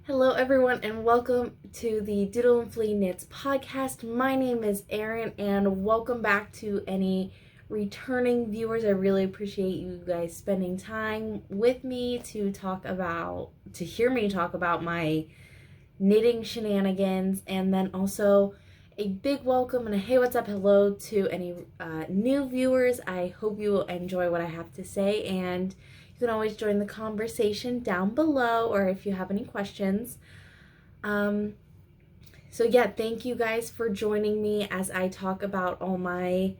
Hello everyone and welcome to the Doodle&Flea Knits podcast. My name is Erin and welcome back to any returning viewers. I really appreciate you guys spending time with me to hear me talk about my knitting shenanigans, and then also a big welcome and a hey what's up hello to any new viewers. I hope you will enjoy what I have to say, and you can always join the conversation down below or if you have any questions. So yeah, thank you guys for joining me as I talk about all my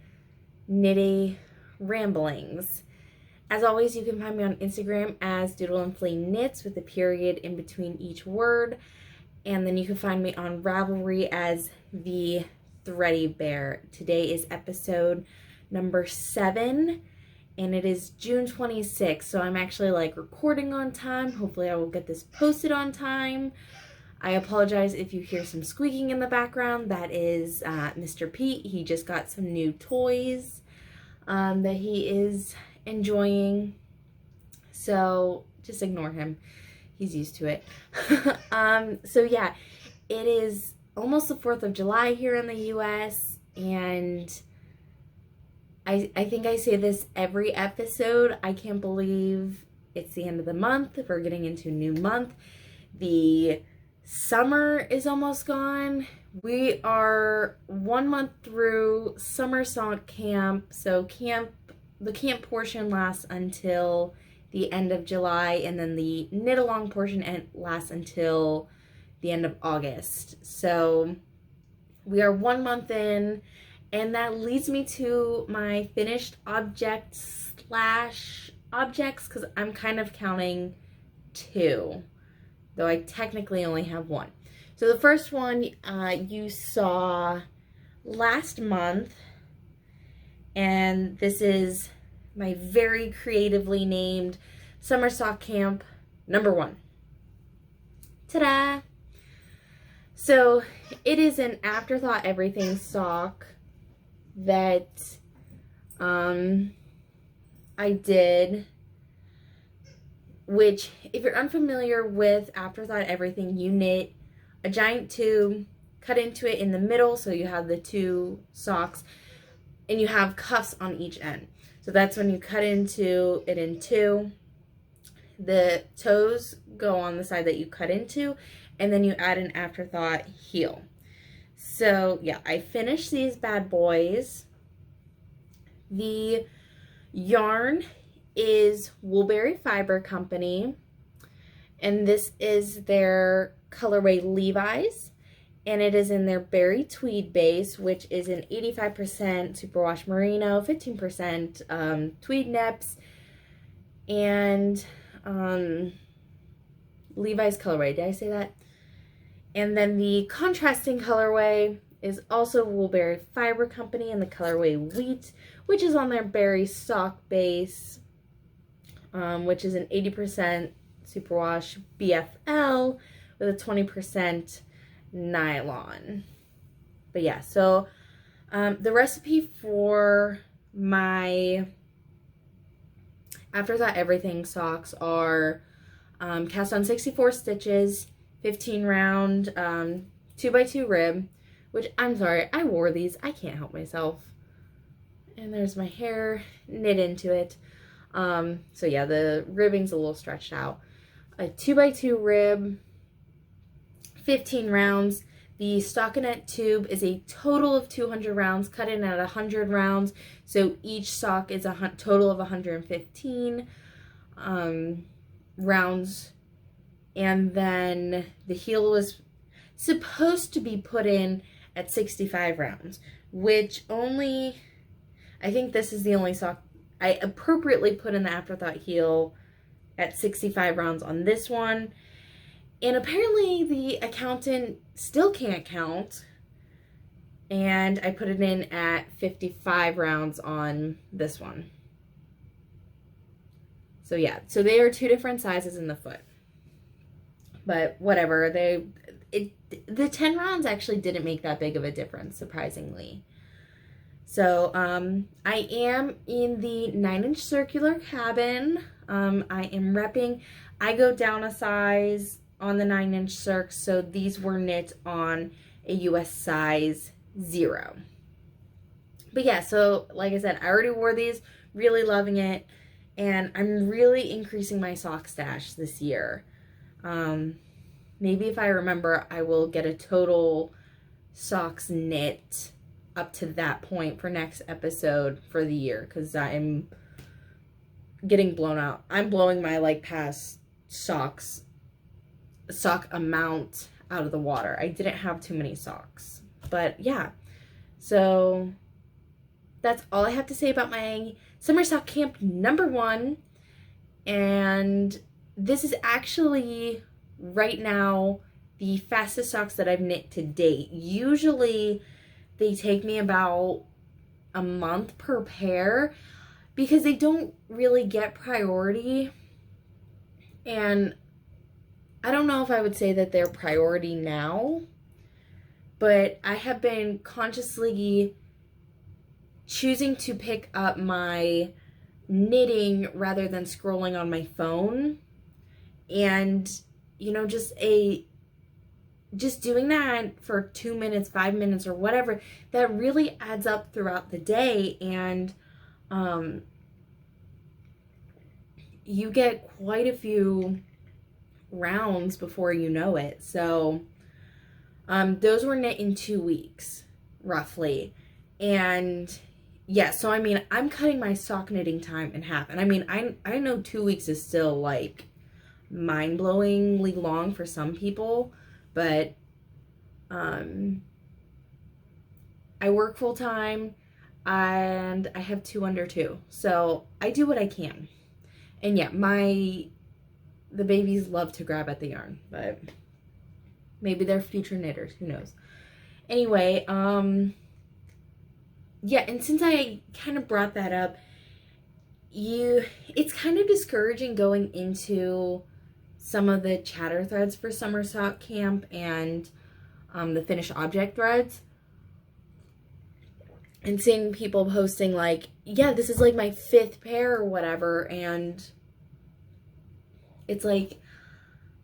knitting ramblings. As always, you can find me on Instagram as Doodle&Flea Knits with a period in between each word. And then you can find me on Ravelry as the Thready Bear. Today is episode number 7. And it is June 26th, so I'm actually recording on time. Hopefully I will get this posted on time. I apologize if you hear some squeaking in the background. That is Mr. Pete. He just got some new toys that he is enjoying. So just ignore him. He's used to it. So yeah, it is almost the 4th of July here in the US, and I think I say this every episode. I can't believe it's the end of the month. We're getting into a new month. The summer is almost gone. We are 1 month through summer sock camp. So the camp portion lasts until the end of July, and then the knit along portion lasts until the end of August. So we are 1 month in. And that leads me to my finished objects, because I'm kind of counting 2, though I technically only have 1. So the first one you saw last month, and this is my very creatively named Summer Sock Camp number 1. Ta-da! So it is an Afterthought Everything sock that I did, which, if you're unfamiliar with Afterthought Everything, you knit a giant tube, cut into it in the middle, so you have the 2 socks, and you have cuffs on each end. So that's when you cut into it in 2. The toes go on the side that you cut into, and then you add an Afterthought heel. So yeah, I finished these bad boys. The yarn is Woolberry Fiber Company, and this is their colorway Levi's, and it is in their berry tweed base, which is an 85% superwash merino, 15% tweed nips, and Levi's colorway. Did I say that? And then the contrasting colorway is also Woolberry Fiber Company in the colorway Wheat, which is on their berry sock base, which is an 80% superwash BFL with a 20% nylon. But yeah, so the recipe for my Afterthought Everything socks are cast on 64 stitches, 15 round 2x2 rib, which, I'm sorry, I wore these. I can't help myself. And there's my hair knit into it. So yeah, the ribbing's a little stretched out. A 2x2 rib, 15 rounds. The stockinette tube is a total of 200 rounds, cut in at 100 rounds. So each sock is a total of 115 rounds. And then the heel was supposed to be put in at 65 rounds, which I think this is the only sock I appropriately put in the Afterthought heel at 65 rounds on this one. And apparently the accountant still can't count, and I put it in at 55 rounds on this one. So yeah, so they are 2 different sizes in the foot. But whatever, the 10 rounds actually didn't make that big of a difference, surprisingly. So I am in the 9-inch circular cabin. I am repping. I go down a size on the 9-inch circ, so these were knit on a US size 0. But yeah, so like I said, I already wore these, really loving it, and I'm really increasing my sock stash this year. Maybe if I remember, I will get a total socks knit up to that point for next episode for the year, because I'm getting blown out. I'm blowing my like past sock amount out of the water. I didn't have too many socks, but yeah, so that's all I have to say about my summer sock camp number 1. And this is actually right now the fastest socks that I've knit to date. Usually they take me about a month per pair because they don't really get priority. And I don't know if I would say that they're priority now, but I have been consciously choosing to pick up my knitting rather than scrolling on my phone. And, you know, just doing that for 2 minutes, 5 minutes, or whatever, that really adds up throughout the day. And you get quite a few rounds before you know it. So those were knit in 2 weeks, roughly. And yeah, so I mean, I'm cutting my sock knitting time in half. And I mean, I know 2 weeks is still like mind-blowingly long for some people, but I work full-time and I have 2 under 2. So I do what I can. And yeah, the babies love to grab at the yarn, but maybe they're future knitters, who knows. Anyway, yeah, and since I kind of brought that up, it's kind of discouraging going into some of the chatter threads for summer sock camp and the finished object threads, and seeing people posting like, yeah, this is like my 5th pair or whatever, and it's like,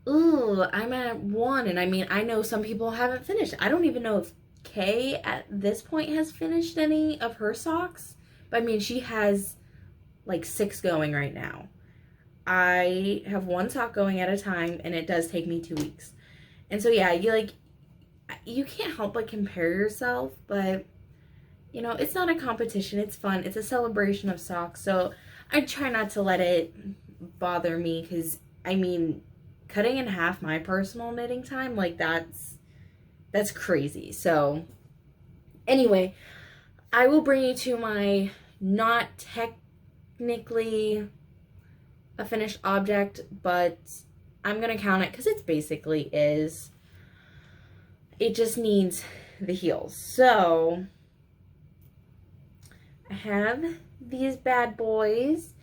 ooh, I'm at 1, and I mean, I know some people haven't finished. I don't even know if Kay at this point has finished any of her socks, but I mean, she has like 6 going right now. I have 1 sock going at a time, and it does take me 2 weeks. And so yeah, you can't help but compare yourself, but you know, it's not a competition, it's fun, it's a celebration of socks. So I try not to let it bother me, because I mean, cutting in half my personal knitting time, like that's crazy. So anyway, I will bring you to my not technically a finished object, but I'm gonna count it because it basically is. It just needs the heels. So I have these bad boys,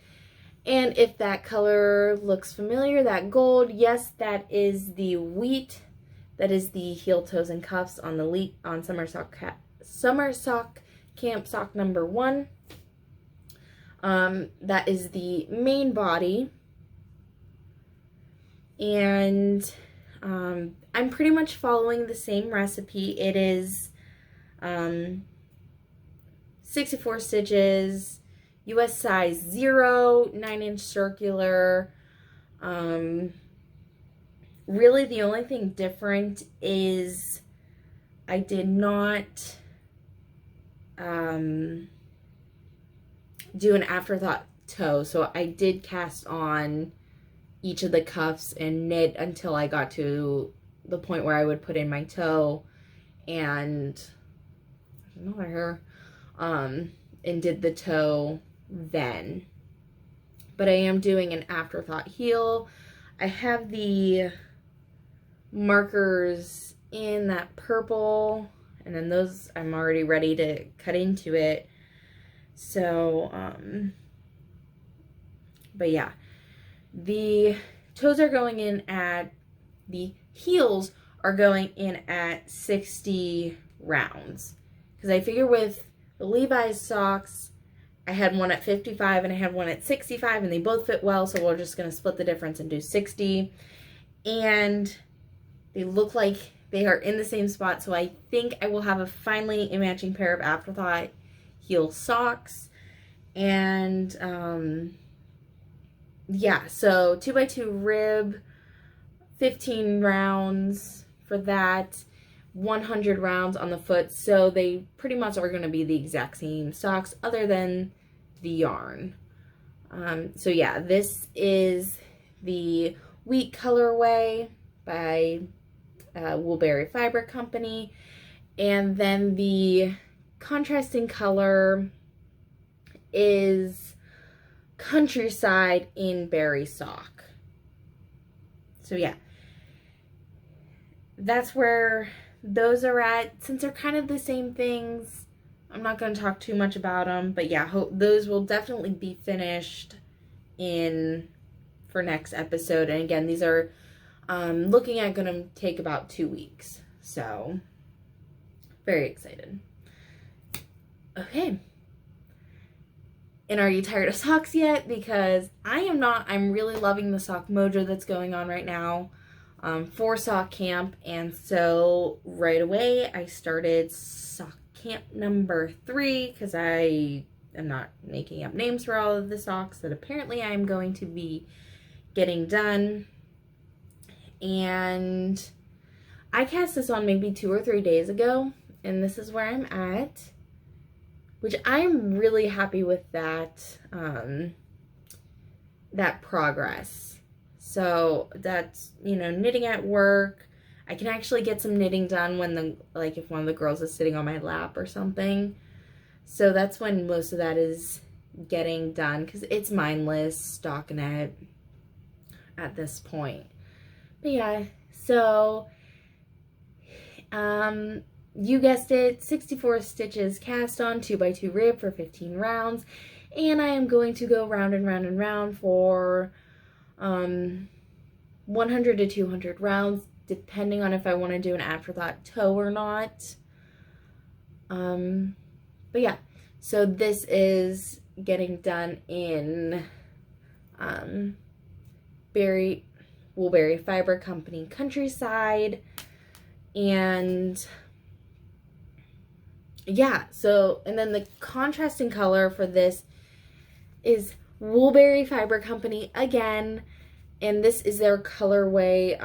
and if that color looks familiar, that gold, yes, that is the wheat. That is the heel, toes, and cuffs on the summer sock camp sock number 1. That is the main body, and I'm pretty much following the same recipe. It is 64 stitches, US size 0, 9-inch circular. Really the only thing different is I did not do an afterthought toe, so I did cast on each of the cuffs and knit until I got to the point where I would put in my toe and and did the toe then. But I am doing an afterthought heel. I have the markers in that purple, and then those I'm already ready to cut into it. So but yeah, the toes are going in at, the heels are going in at 60 rounds, because I figure with the Levi's socks, I had one at 55 and I had one at 65, and they both fit well, so we're just going to split the difference and do 60. and they look like they are in the same spot. So I think I will have finally a matching pair of Afterthought heel socks. And yeah, so 2x2 rib, 15 rounds for that, 100 rounds on the foot. So they pretty much are going to be the exact same socks other than the yarn. So yeah, this is the wheat colorway by Woolberry Fiber Company. And then the contrasting color is Countryside in Berry Sock. So yeah, that's where those are at. Since they're kind of the same things, I'm not going to talk too much about them. But yeah, those will definitely be finished for next episode. And again, these are looking at going to take about 2 weeks. So very excited. Okay. And are you tired of socks yet? Because I am not. I'm really loving the sock mojo that's going on right now for sock camp. And so right away I started sock camp number 3 because I am not making up names for all of the socks that apparently I'm going to be getting done. And I cast this on maybe 2 or 3 days ago, and this is where I'm at, which I'm really happy with that, that progress. So that's, you know, knitting at work. I can actually get some knitting done when if one of the girls is sitting on my lap or something. So that's when most of that is getting done, because it's mindless stockinette at this point. But yeah, so you guessed it, 64 stitches cast on, 2x2 rib for 15 rounds, and I am going to go round and round and round for 100 to 200 rounds, depending on if I want to do an Afterthought toe or not. But yeah, so this is getting done in Woolberry Fiber Company Countryside. And yeah, so, and then the contrasting color for this is Woolberry Fiber Company again, and this is their colorway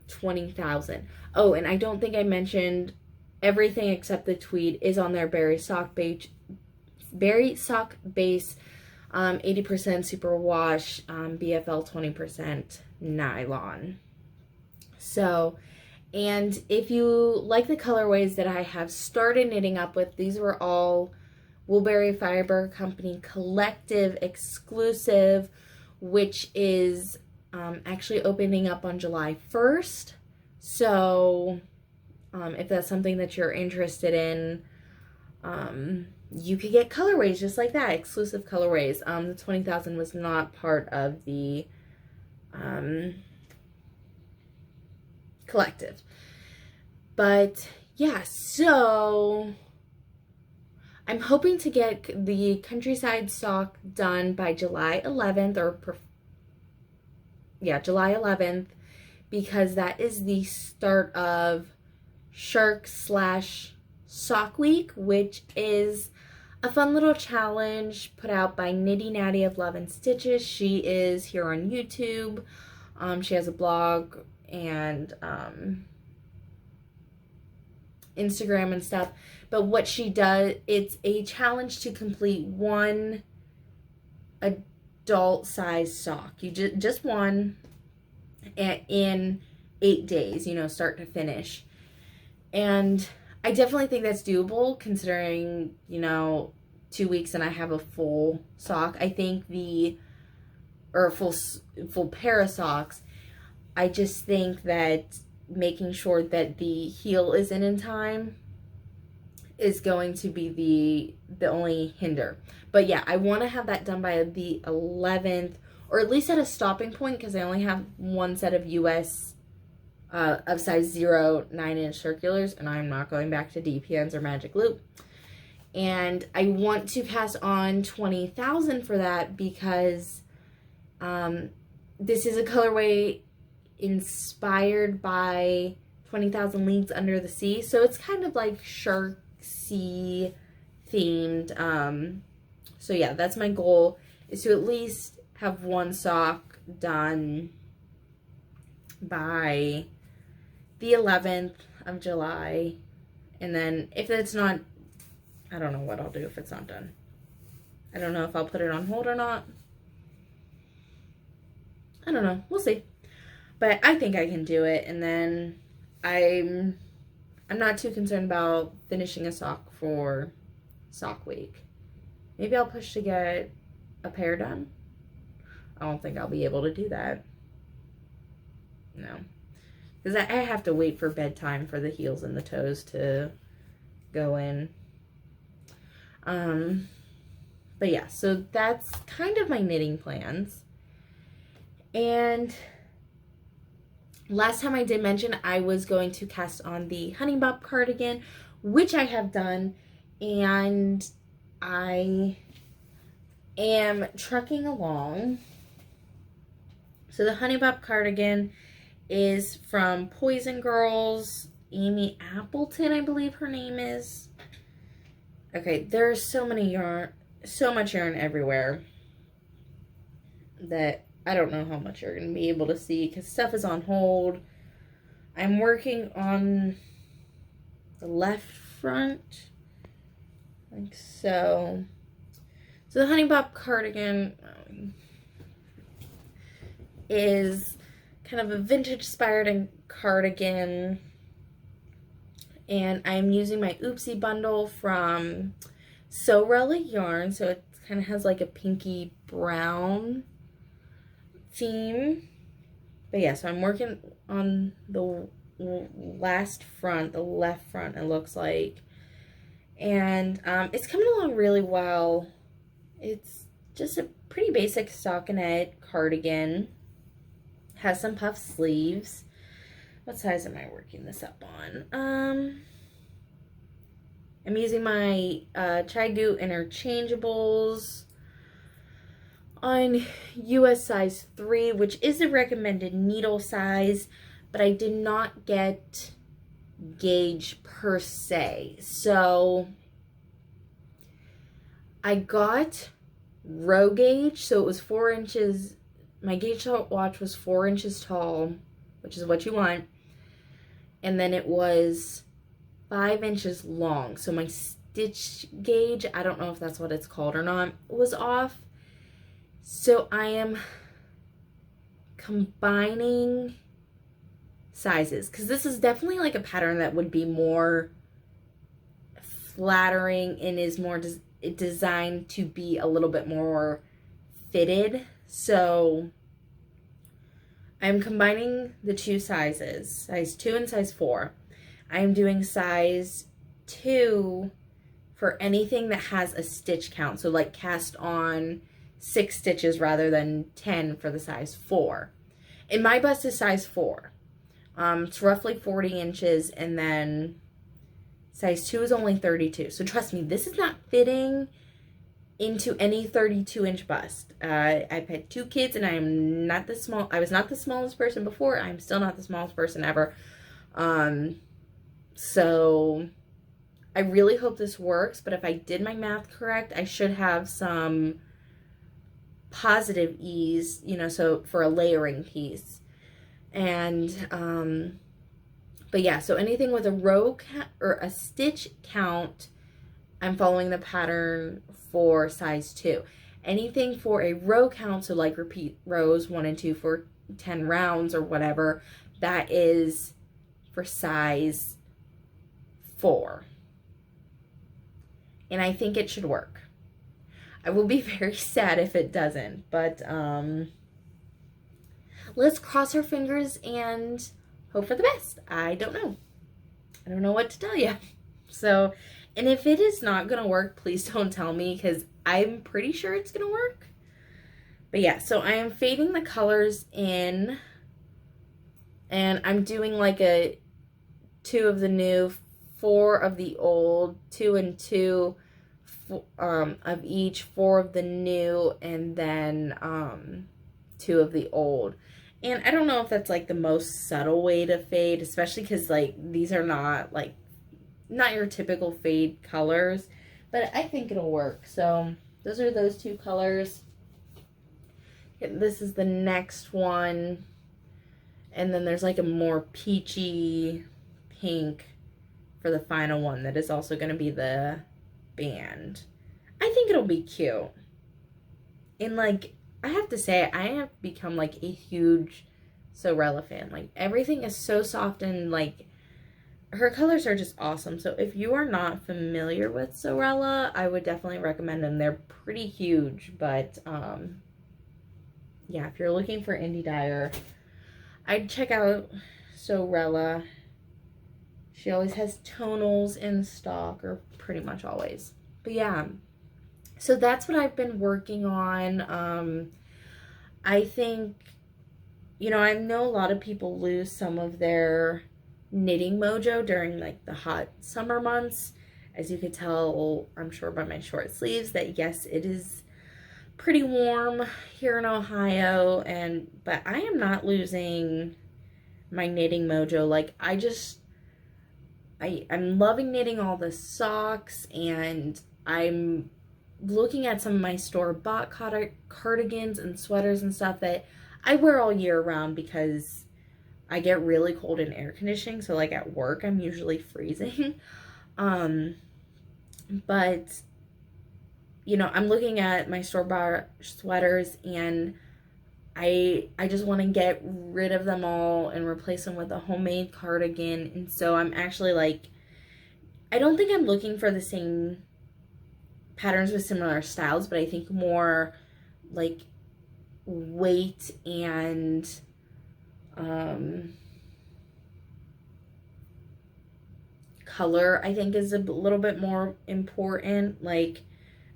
20,000. Oh, and I don't think I mentioned everything except the tweed is on their berry sock base, 80% superwash, BFL 20% nylon. So, and if you like the colorways that I have started knitting up with, these were all Woolberry Fiber Company Collective exclusive, which is actually opening up on July 1st. So if that's something that you're interested in, you could get colorways just like that, exclusive colorways. The 20,000 was not part of the collective. But yeah, so I'm hoping to get the Countryside sock done by July 11th, July 11th, because that is the start of Shark/Sock Week, which is a fun little challenge put out by Nitty Natty of Love and Stitches. She is here on YouTube. She has a blog and Instagram and stuff. But what she does, it's a challenge to complete one adult size sock. You just one in 8 days, you know, start to finish. And I definitely think that's doable considering, you know, 2 weeks and I have a full sock. I think a full pair of socks. I just think that making sure that the heel is in time is going to be the only hinder. But yeah, I want to have that done by the 11th, or at least at a stopping point, because I only have one set of US of size 0 9-inch circulars, and I'm not going back to DPNs or Magic Loop. And I want to cast on 20,000 for that because this is a colorway inspired by 20,000 Leagues Under the Sea. So it's kind of like shark sea themed. So yeah, that's my goal, is to at least have one sock done by the 11th of July. And then if it's not, I don't know what I'll do if it's not done. I don't know if I'll put it on hold or not. I don't know. We'll see. But I think I can do it. And then I'm not too concerned about finishing a sock for sock week. Maybe I'll push to get a pair done. I don't think I'll be able to do that. No. Because I have to wait for bedtime for the heels and the toes to go in. But yeah, so that's kind of my knitting plans. And last time I did mention I was going to cast on the Honey Bop cardigan, which I have done, and I am trucking along. So the Honey Bop cardigan is from Poison Girls, Amy Appleton, I believe her name is. Okay, there's so much yarn everywhere that I don't know how much you're going to be able to see because stuff is on hold. I'm working on the left front, like so. So the Honey Bop cardigan is kind of a vintage inspired cardigan, and I'm using my Oopsie bundle from Sewrella Yarn, so it kind of has like a pinky brown theme. But yeah, so I'm working on the last front, the left front, it looks like, and it's coming along really well. It's just a pretty basic stockinette cardigan. Has some puff sleeves. What size am I working this up on? I'm using my Chai-Gu interchangeables on US size 3, which is a recommended needle size, but I did not get gauge per se. So I got row gauge, so it was 4 inches. My gauge watch was 4 inches tall, which is what you want. And then it was 5 inches long. So my stitch gauge, I don't know if that's what it's called or not, was off. So I am combining sizes, because this is definitely like a pattern that would be more flattering and is more designed to be a little bit more fitted. So I'm combining the two sizes, size 2 and size 4. I'm doing size 2 for anything that has a stitch count. So like cast on 6 stitches rather than 10 for the size 4. And my bust is size 4. It's roughly 40 inches, and then size 2 is only 32. So trust me, this is not fitting into any 32-inch bust. I've had 2 kids, and I am not the small. I was not the smallest person before. I'm still not the smallest person ever. So I really hope this works. But if I did my math correct, I should have some positive ease, you know, so for a layering piece. And but yeah, so anything with a row count or a stitch count, I'm following the pattern for size 2. Anything for a row count, so like repeat rows 1 and 2 for 10 rounds or whatever, that is for size 4. And I think it should work. I will be very sad if it doesn't, but let's cross our fingers and hope for the best. I don't know. I don't know what to tell you. So, and if it is not going to work, please don't tell me, because I'm pretty sure it's going to work. But yeah, so I am fading the colors in, and I'm doing like a 2 of the new, 4 of the old, 2 and 2 of each, 4 of the new, and then 2 of the old. And I don't know if that's like the most subtle way to fade, especially because like these are not like, not your typical fade colors, but I think it'll work. So those are those two colors. This is the next one. And then there's like a more peachy pink for the final one that is also going to be the band. I think it'll be cute. And like, I have to say, I have become like a huge Sorella fan. Like, everything is so soft and like, her colors are just awesome. So if you are not familiar with Sorella, I would definitely recommend them. They're pretty huge, but yeah, if you're looking for indie dyer, I'd check out Sorella. She always has tonals in stock, or pretty much always. But yeah, so that's what I've been working on. I think, you know, I know a lot of people lose some of their knitting mojo during like the hot summer months. As you could tell, I'm sure by my short sleeves, that yes, it is pretty warm here in Ohio, but I am not losing my knitting mojo. Like, I'm loving knitting all the socks, and I'm looking at some of my store-bought cardigans and sweaters and stuff that I wear all year round because I get really cold in air conditioning. So like at work, I'm usually freezing. But you know, I'm looking at my store-bought sweaters, and I just want to get rid of them all and replace them with a homemade cardigan. And so I'm actually like, I don't think I'm looking for the same patterns with similar styles, but I think more like weight and color, I think, is a little bit more important. Like,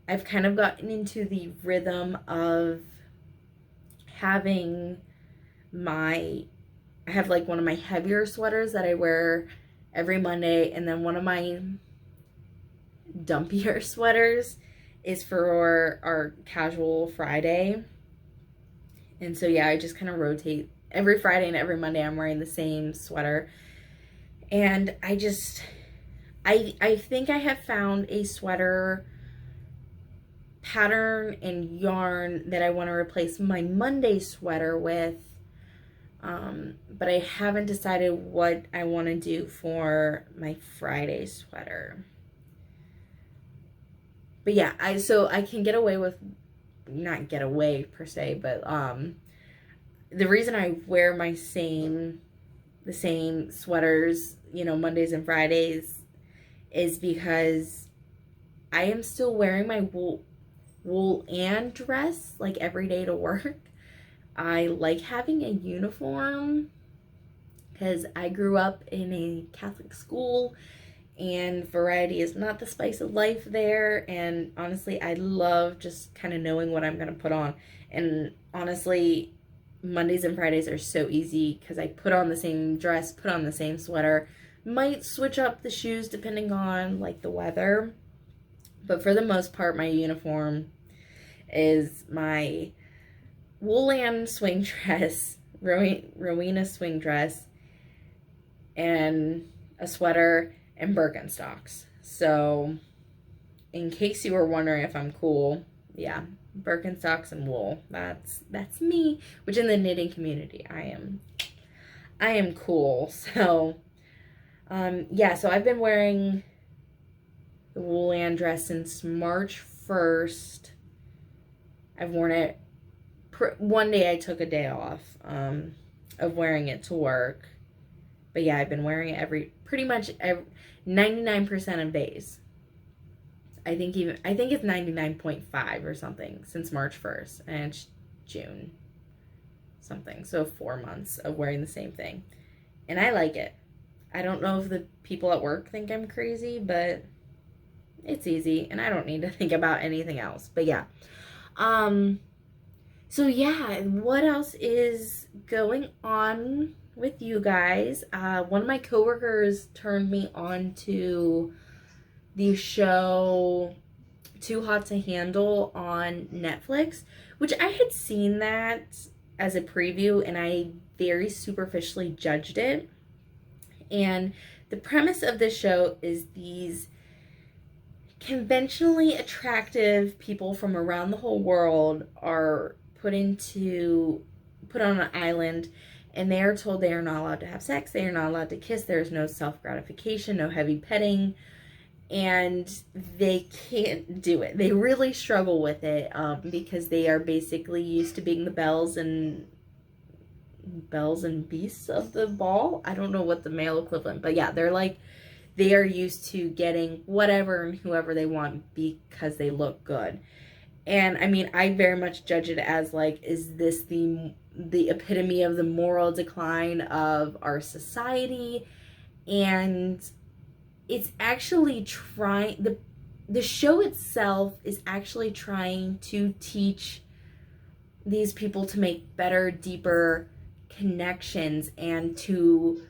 I've kind of gotten into the rhythm of having I have like one of my heavier sweaters that I wear every Monday, and then one of my dumpier sweaters is for our casual Friday. And so yeah, I just kind of rotate. Every Friday and every Monday I'm wearing the same sweater. And I think I have found a sweater pattern and yarn that I want to replace my Monday sweater with. But I haven't decided what I want to do for my Friday sweater. But yeah, so I can get away with, not get away per se, but the reason I wear the same sweaters, you know, Mondays and Fridays, is because I am still wearing my wool and dress like every day to work. I like having a uniform because I grew up in a Catholic school, and variety is not the spice of life there. And honestly, I love just kind of knowing what I'm going to put on. And honestly, Mondays and Fridays are so easy because I put on the same dress, put on the same sweater, might switch up the shoes depending on like the weather. But for the most part, my uniform is my woolen swing dress, Rowena swing dress, and a sweater and Birkenstocks. So in case you were wondering if I'm cool, yeah, Birkenstocks and wool. That's me, which in the knitting community, I am cool. So yeah, so I've been wearing the woolen dress since March 1st. I've worn it one day. I took a day off of wearing it to work. But yeah, I've been wearing it pretty much 99% of days. I think it's 99.5 or something since March 1st, and it's June something. So 4 months of wearing the same thing. And I like it. I don't know if the people at work think I'm crazy, but it's easy and I don't need to think about anything else. But yeah. So yeah, what else is going on with you guys? One of my coworkers turned me on to the show Too Hot to Handle on Netflix, which I had seen that as a preview, and I very superficially judged it. And the premise of this show is these conventionally attractive people from around the whole world are put on an island, and they are told they are not allowed to have sex, they are not allowed to kiss, there's no self-gratification, no heavy petting, and they can't do it. They really struggle with it because they are basically used to being the bells and beasts of the ball. I don't know what the male equivalent, but yeah, they are used to getting whatever and whoever they want because they look good. And I mean, I very much judge it as like, is this the epitome of the moral decline of our society? And it's actually the show itself is actually trying to teach these people to make better, deeper connections, and to,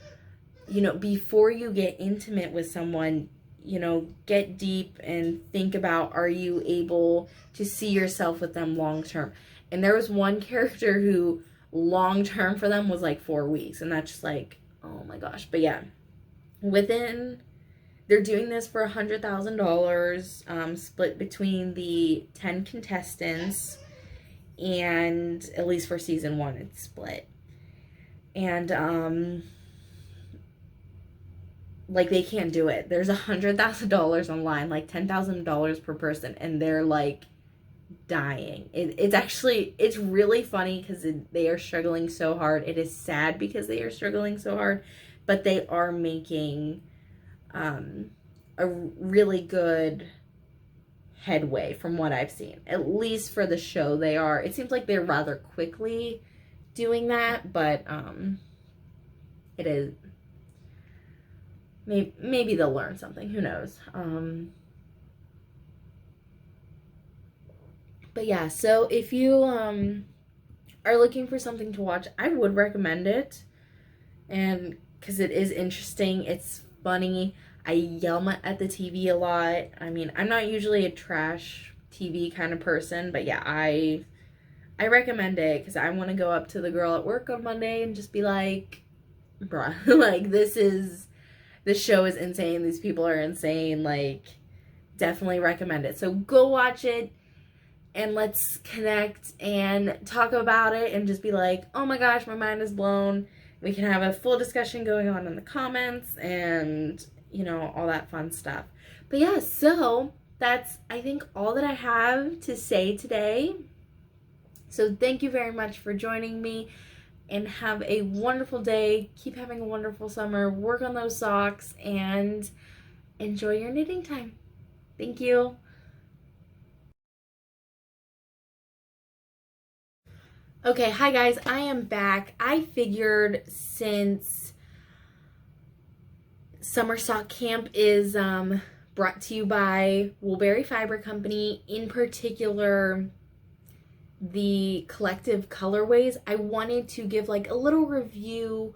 you know, before you get intimate with someone, you know, get deep and think about, are you able to see yourself with them long term? And there was one character who long term for them was like 4 weeks, and that's just like, oh my gosh. But yeah, they're doing this for $100,000, split between the 10 contestants, and at least for season 1 it's split. And like, they can't do it. There's $100,000 online, like $10,000 per person, and they're like dying. It's really funny because they are struggling so hard. It is sad because they are struggling so hard, but they are making a really good headway from what I've seen. At least for the show, they are. It seems like they're rather quickly doing that, but it is. Maybe they'll learn something. Who knows? But yeah, so if you are looking for something to watch, I would recommend it. And because it is interesting, it's funny. I yell at the TV a lot. I mean, I'm not usually a trash TV kind of person, but yeah, I recommend it because I want to go up to the girl at work on Monday and just be like, bruh, like, this show is insane. These people are insane. Like, definitely recommend it. So go watch it and let's connect and talk about it and just be like, oh my gosh, my mind is blown. We can have a full discussion going on in the comments and, you know, all that fun stuff. But yeah, so that's, I think, all that I have to say today. So thank you very much for joining me, and have a wonderful day. Keep having a wonderful summer. Work on those socks and enjoy your knitting time. Thank you. Okay, hi guys, I am back. I figured since Summer Sock Camp is brought to you by Woolberry Fiber Company, in particular the collective colorways, I wanted to give like a little review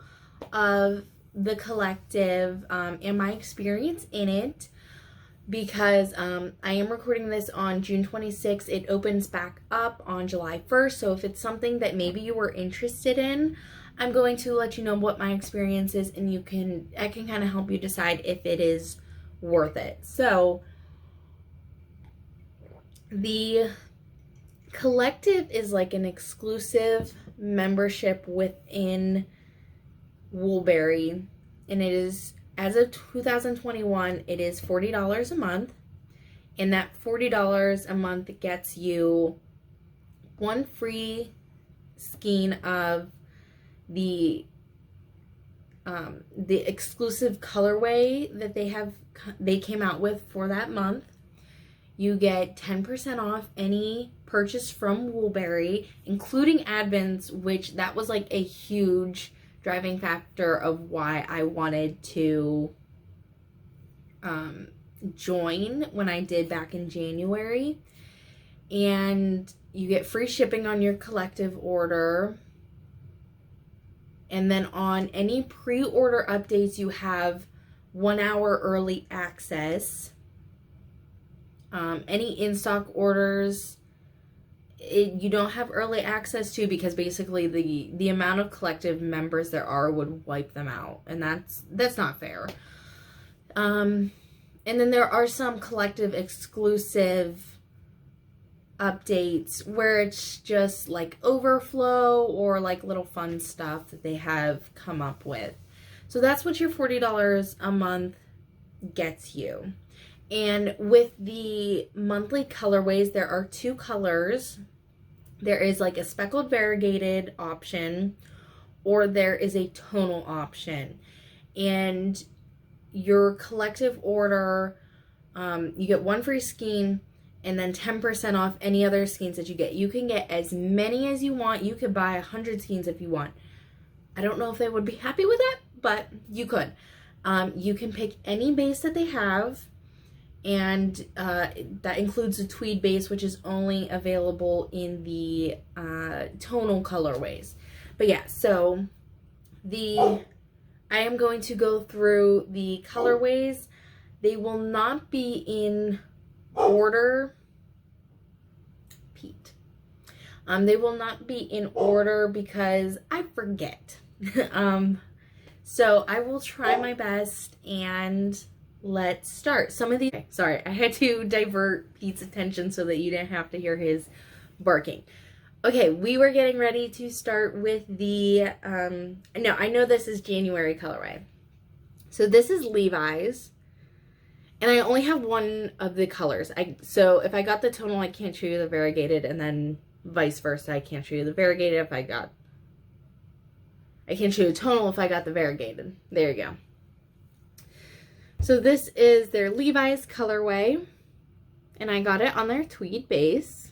of the collective and my experience in it, because I am recording this on June 26th. It opens back up on July 1st, so if it's something that maybe you were interested in, I'm going to let you know what my experience is, and I can kind of help you decide if it is worth it. So the collective is like an exclusive membership within Woolberry, and it is, as of 2021, it is $40 a month, and that $40 a month gets you one free skein of the exclusive colorway that they came out with for that month. You get 10% off any purchase from Woolberry, including Advents, which that was like a huge driving factor of why I wanted to join when I did back in January. And you get free shipping on your collective order. And then on any pre-order updates, you have 1 hour early access. Any in-stock orders you don't have early access to, because basically the amount of collective members there are would wipe them out, and that's not fair. And then there are some collective exclusive updates where it's just like overflow or like little fun stuff that they have come up with. So that's what your $40 a month gets you. And with the monthly colorways, there are 2 colors. There is like a speckled variegated option, or there is a tonal option. And your collective order, you get 1 free skein and then 10% off any other skeins that you get. You can get as many as you want. You could buy 100 skeins if you want. I don't know if they would be happy with that, but you could. You can pick any base that they have, and that includes the tweed base, which is only available in the tonal colorways. But yeah, so I am going to go through the colorways. They will not be in order. Pete. They will not be in order because I forget. So I will try my best, and let's start. Some of these, sorry, I had to divert Pete's attention so that you didn't have to hear his barking. Okay, we were getting ready to start with the, no, I know this is January colorway. So this is Levi's, and I only have 1 of the colors. So if I got the tonal, I can't show you the variegated, and then vice versa, I can't show you the variegated if I can't show you the tonal if I got the variegated. There you go. So this is their Levi's colorway, and I got it on their tweed base.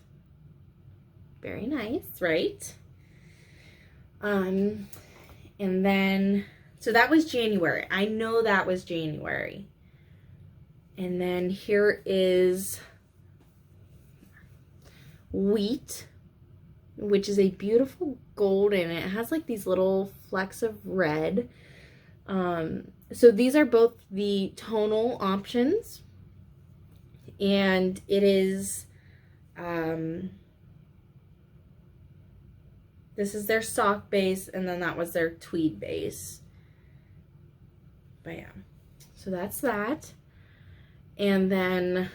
Very nice, right? And then, so that was January. I know that was January. And then here is Wheat, which is a beautiful golden. It has like these little flecks of red. So these are both the tonal options, and it is, this is their sock base, and then that was their tweed base. But yeah, so that's that. And then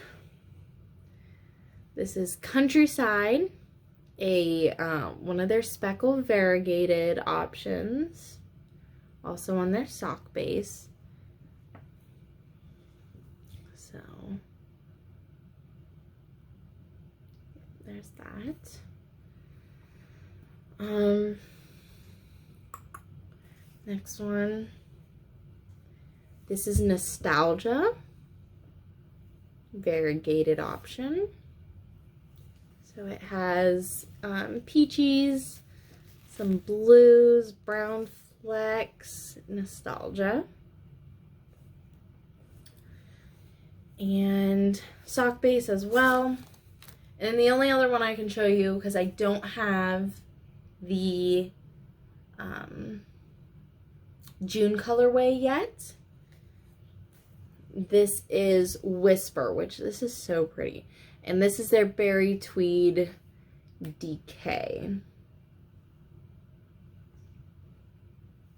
this is Countryside, one of their speckled variegated options, also on their sock base. So there's that. Next one. This is Nostalgia, variegated option. So it has peaches, some blues, brown flecks, Nostalgia, and sock base as well. And the only other one I can show you, because I don't have the June colorway yet, this is Whisper, which this is so pretty. And this is their Berry Tweed Decay.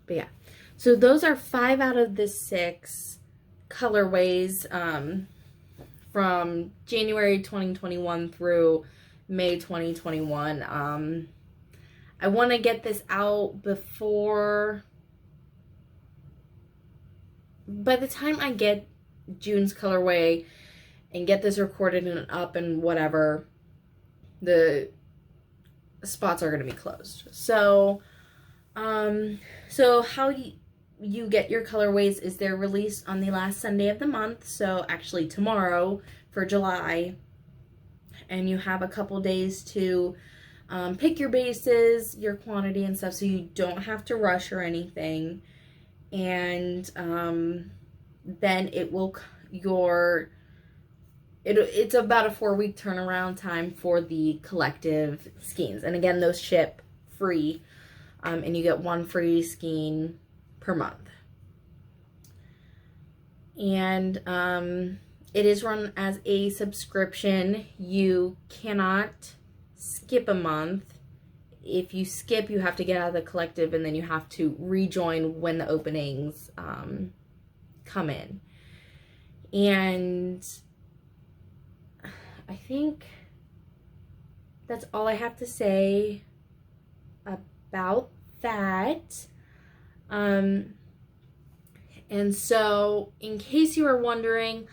But yeah, so those are 5 out of the 6 colorways from January 2021 through May 2021. I want to get this out before, by the time I get June's colorway and get this recorded and up and whatever, the spots are going to be closed. So, so how you get your colorways is they're released on the last Sunday of the month. So actually tomorrow for July, and you have a couple days to pick your bases, your quantity and stuff, so you don't have to rush or anything. And then it will, it's about a 4-week turnaround time for the collective skeins. And again, those ship free, and you get 1 free skein per month. And it is run as a subscription. You cannot skip a month. If you skip, you have to get out of the collective, and then you have to rejoin when the openings come in. And I think that's all I have to say about that. And so, in case you are wondering,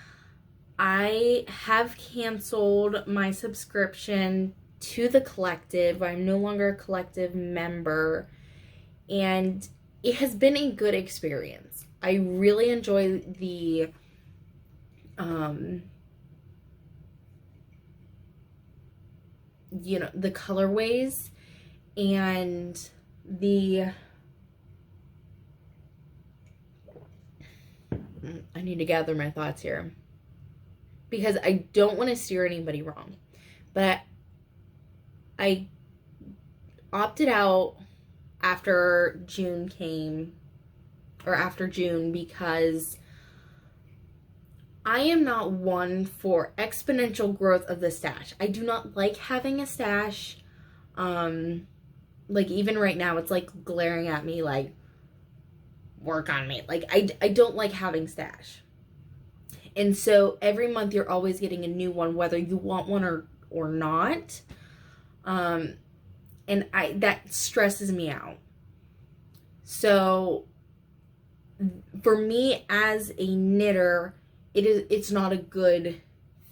I have canceled my subscription to the collective. I'm no longer a collective member, and it has been a good experience. I really enjoy the the colorways and I need to gather my thoughts here because I don't want to steer anybody wrong, but I opted out after June because I am not one for exponential growth of the stash. I do not like having a stash. Like even right now, it's like glaring at me like, work on me. Like I don't like having stash. And so every month you're always getting a new one, whether you want one or not. And that stresses me out. So for me as a knitter, it's not a good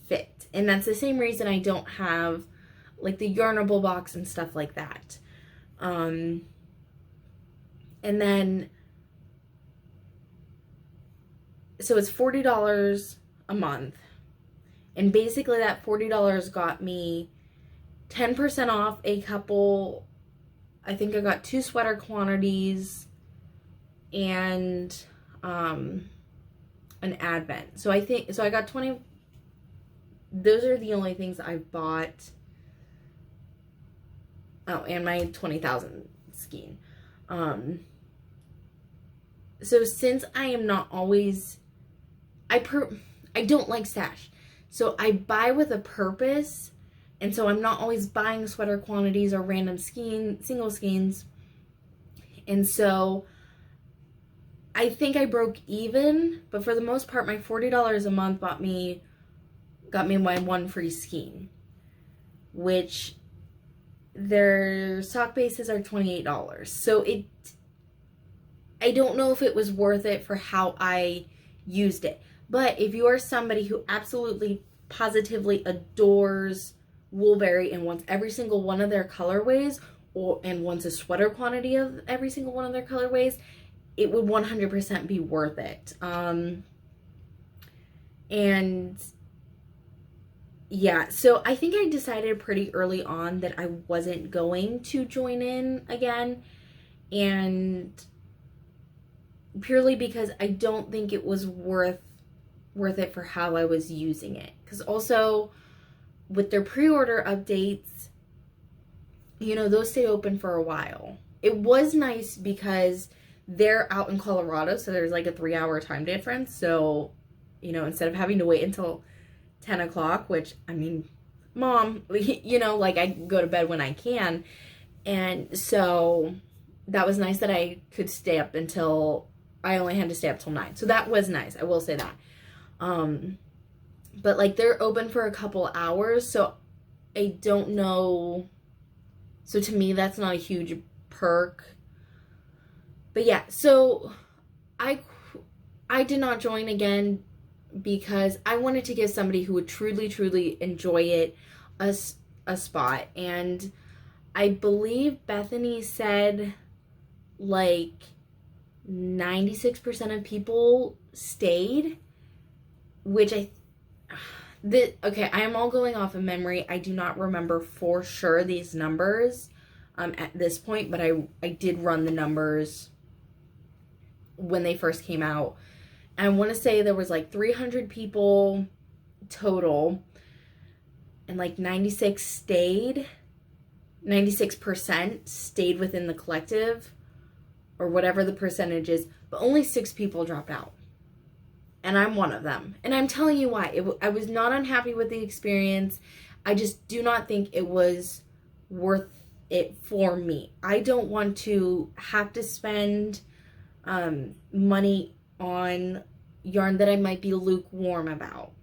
fit. And that's the same reason I don't have like the Yarnable box and stuff like that. And then so it's $40 a month. And basically that $40 got me 10% off a couple, I think I got 2 sweater quantities and an advent. So I got 20. Those are the only things I've bought. Oh, and my 20,000 skein. So since I am not always, I don't like stash. So I buy with a purpose, and so I'm not always buying sweater quantities or random single skeins. And so I think I broke even, but for the most part, my $40 a month got me my 1 free skein, which their sock bases are $28. So I don't know if it was worth it for how I used it. But if you are somebody who absolutely positively adores Woolberry and wants every single one of their colorways, and wants a sweater quantity of every single one of their colorways, it would 100% be worth it. And yeah, so I think I decided pretty early on that I wasn't going to join in again, and purely because I don't think it was worth it for how I was using it. Because also with their pre-order updates, those stay open for a while. It was nice because they're out in Colorado, so there's like a 3-hour time difference. So, instead of having to wait until 10 o'clock, which, I mean, Mom, like I go to bed when I can. And so that was nice that I could stay up until, I only had to stay up till 9. So that was nice. I will say that. But like they're open for a couple hours. So I don't know. So to me, that's not a huge perk. But yeah, so I did not join again because I wanted to give somebody who would truly, truly enjoy it a spot. And I believe Bethany said like 96% of people stayed, which okay, I am all going off of memory. I do not remember for sure these numbers at this point, but I did run the numbers when they first came out. And I want to say there was like 300 people total, and like 96% stayed within the collective, or whatever the percentage is, but only 6 people dropped out. And I'm one of them. And I'm telling you why. I was not unhappy with the experience. I just do not think it was worth it for me. I don't want to have to spend money on yarn that I might be lukewarm about.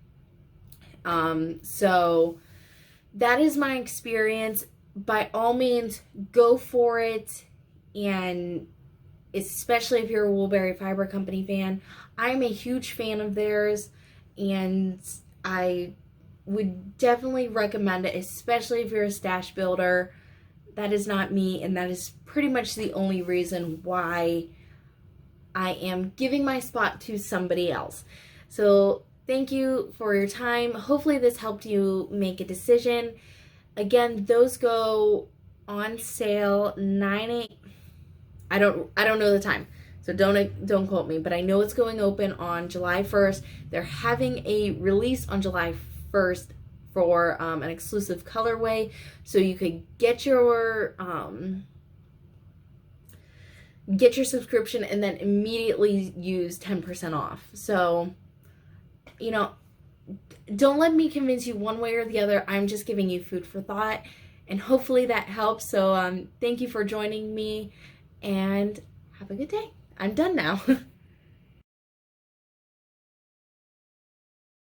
So that is my experience. By all means, go for it, and especially if you're a Woolberry Fiber Company fan. I'm a huge fan of theirs, and I would definitely recommend it, especially if you're a stash builder. That is not me, and that is pretty much the only reason why I am giving my spot to somebody else. So thank you for your time. Hopefully this helped you make a decision. Again, those go on sale 9 I don't know the time, so don't quote me, but I know it's going open on July 1st. They're having a release on July 1st for an exclusive colorway, so you could get your subscription and then immediately use 10% off. So, you know, don't let me convince you one way or the other. I'm just giving you food for thought, and hopefully that helps. So thank you for joining me, and have a good day. I'm done now.